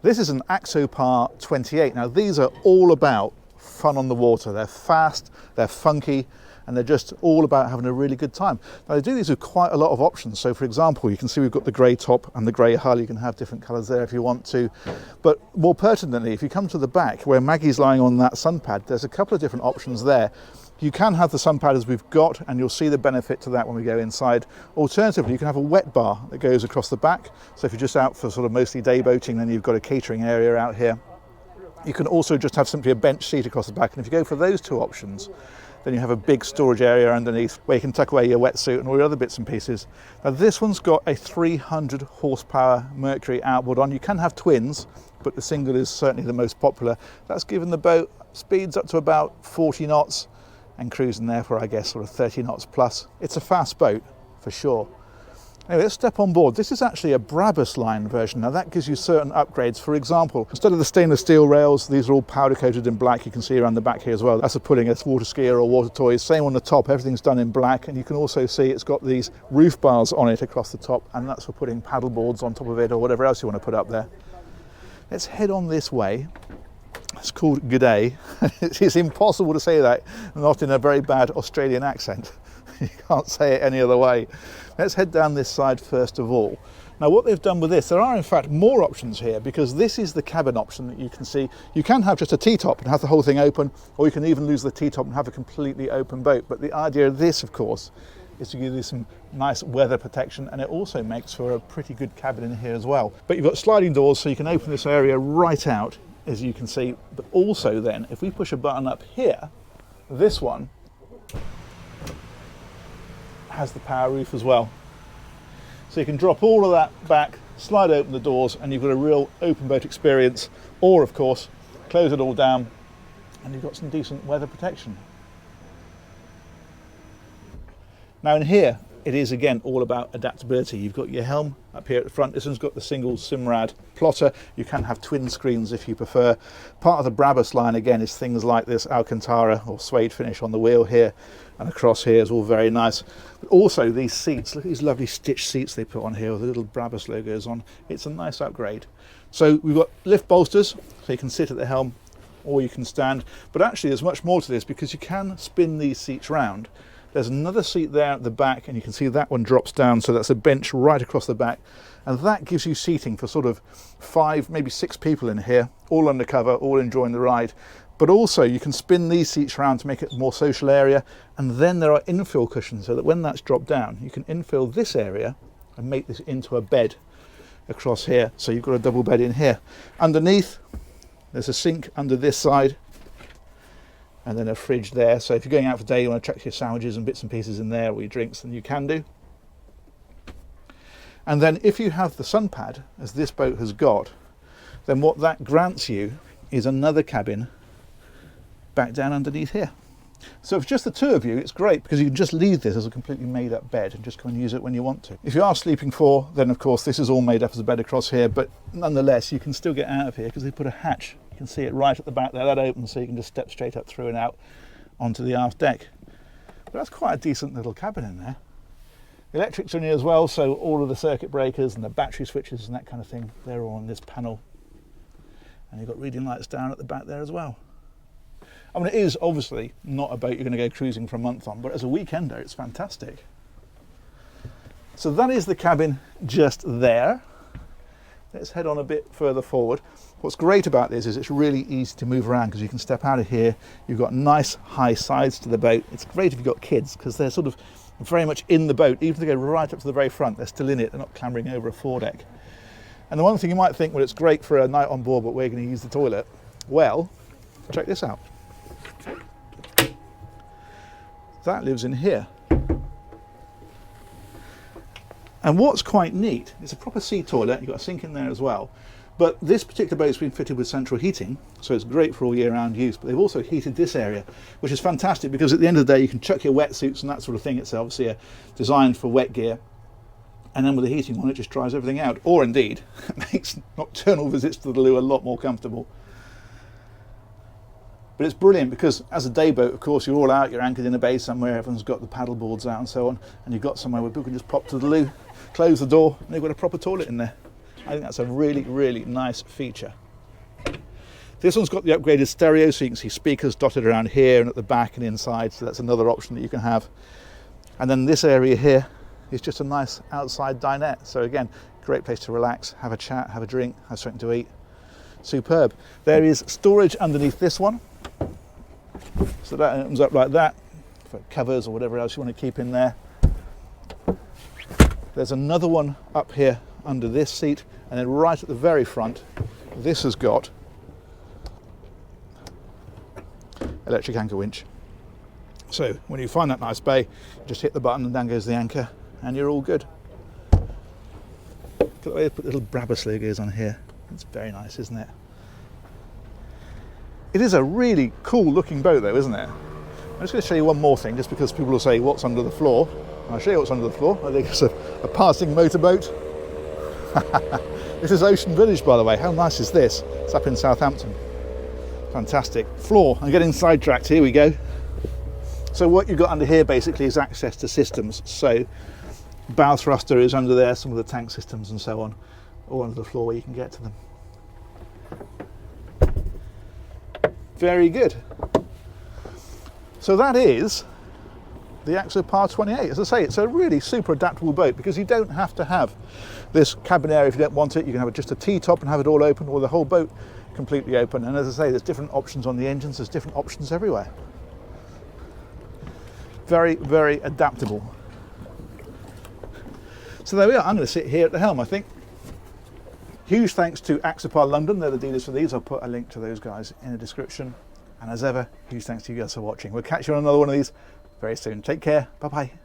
This is an Axopar 28. Now these are all about fun on the water. They're fast, they're funky, and they're just all about having a really good time. Now they do these with quite a lot of options. So for example, you can see we've got the grey top and the grey hull. You can have different colours there if you want to. But more pertinently, if you come to the back where Maggie's lying on that sun pad, there's a couple of different options there. You can have the sun pad as we've got, and you'll see the benefit to that when we go inside. Alternatively, you can have a wet bar that goes across the back. So if you're just out for sort of mostly day boating, then you've got a catering area out here. You can also just have simply a bench seat across the back. And if you go for those two options, then you have a big storage area underneath where you can tuck away your wetsuit and all your other bits and pieces. Now this one's got a 300 horsepower Mercury outboard on. You can have twins, but the single is certainly the most popular. That's given the boat speeds up to about 40 knots and cruising there for, I guess, sort of 30 knots plus. It's a fast boat for sure. Anyway, let's step on board. This is actually a Brabus line version. Now that gives you certain upgrades. For example, instead of the stainless steel rails, these are all powder coated in black. You can see around the back here as well. That's for putting a water skier or water toys. Same on the top, everything's done in black. And you can also see it's got these roof bars on it across the top, and that's for putting paddle boards on top of it or whatever else you want to put up there. Let's head on this way. It's called G'day. It's impossible to say that not in a very bad Australian accent. You can't say it any other way. Let's head down this side first of all. Now what they've done with this, there are in fact more options here, because this is the cabin option that you can see. You can have just a T-top and have the whole thing open, or you can even lose the T-top and have a completely open boat. But the idea of this, of course, is to give you some nice weather protection, and it also makes for a pretty good cabin in here as well. But you've got sliding doors, so you can open this area right out, as you can see. But also then, if we push a button up here, this one has the power roof as well. So you can drop all of that back, slide open the doors, and you've got a real open boat experience. Or of course, close it all down and you've got some decent weather protection. Now in here, it is again all about adaptability. You've got your helm up here at the front. This one's got the single Simrad plotter. You can have twin screens if you prefer. Part of the Brabus line again is things like this Alcantara or suede finish on the wheel here, and across here is all very nice. But also these seats, look at these lovely stitched seats they put on here with the little Brabus logos on. It's a nice upgrade. So we've got lift bolsters, so you can sit at the helm or you can stand. But actually there's much more to this, because you can spin these seats round. There's another seat there at the back, and you can see that one drops down, so that's a bench right across the back, and that gives you seating for sort of 5, maybe 6 people in here, all undercover, all enjoying the ride. But also you can spin these seats around to make it a more social area, and then there are infill cushions, so that when that's dropped down, you can infill this area and make this into a bed across here. So you've got a double bed in here. Underneath, there's a sink under this side, and then a fridge there. So if you're going out for a day, you want to chuck your sandwiches and bits and pieces in there, or your drinks, then you can do. And then if you have the sun pad, as this boat has got, then what that grants you is another cabin back down underneath here. So if it's just the two of you, it's great, because you can just leave this as a completely made up bed and just come and use it when you want to. If you are sleeping 4, then of course this is all made up as a bed across here, but nonetheless you can still get out of here because they put a hatch. You can see it right at the back there, that opens, so you can just step straight up through and out onto the aft deck. But that's quite a decent little cabin in there. The electrics are in here as well, so all of the circuit breakers and the battery switches and that kind of thing, they're all on this panel. And you've got reading lights down at the back there as well. I mean, it is obviously not a boat you're going to go cruising for a month on, but as a weekender, it's fantastic. So that is the cabin just there. Let's head on a bit further forward. What's great about this is it's really easy to move around, because you can step out of here. You've got nice high sides to the boat. It's great if you've got kids, because they're sort of very much in the boat. Even if they go right up to the very front, they're still in it. They're not clambering over a foredeck. And the one thing you might think, well, it's great for a night on board, but we're going to use the toilet. Well, check this out. That lives in here. And what's quite neat, it's a proper sea toilet. You've got a sink in there as well. But this particular boat's been fitted with central heating, so it's great for all year round use. But they've also heated this area, which is fantastic, because at the end of the day you can chuck your wetsuits and that sort of thing. It's obviously designed for wet gear. And then with the heating on, it just dries everything out. Or indeed, it makes nocturnal visits to the loo a lot more comfortable. But it's brilliant, because as a day boat, of course, you're all out, you're anchored in a bay somewhere, everyone's got the paddle boards out and so on, and you've got somewhere where people can just pop to the loo, close the door, and they've got a proper toilet in there. I think that's a really, really nice feature. This one's got the upgraded stereo, so you can see speakers dotted around here and at the back and inside, so that's another option that you can have. And then this area here is just a nice outside dinette. So again, great place to relax, have a chat, have a drink, have something to eat. Superb. There is storage underneath this one. So that opens up like that for covers or whatever else you want to keep in there. There's another one up here under this seat, and then right at the very front, this has got electric anchor winch. So when you find that nice bay, you just hit the button and down goes the anchor and you're all good. Look at the way they put little Brabus logos on here. It's very nice, isn't it? It is a really cool looking boat though, isn't it? I'm just going to show you one more thing, just because people will say what's under the floor. I'll show you what's under the floor. I think it's a passing motorboat. This is Ocean Village, by the way. How nice is this? It's up in Southampton. Fantastic. Floor. I'm getting sidetracked. Here we go. So what you've got under here basically is access to systems. So bow thruster is under there, some of the tank systems and so on, all under the floor where you can get to them. Very good. So that is the Axopar 28. As I say, it's a really super adaptable boat because you don't have to have this cabin area if you don't want it. You can have just a T-top and have it all open, or the whole boat completely open. And as I say, there's different options on the engines, there's different options everywhere. Very, very adaptable. So there we are. I'm going to sit here at the helm, I think. Huge thanks to Axopar London. They're the dealers for these. I'll put a link to those guys in the description. And as ever, huge thanks to you guys for watching. We'll catch you on another one of these very soon. Take care. Bye-bye.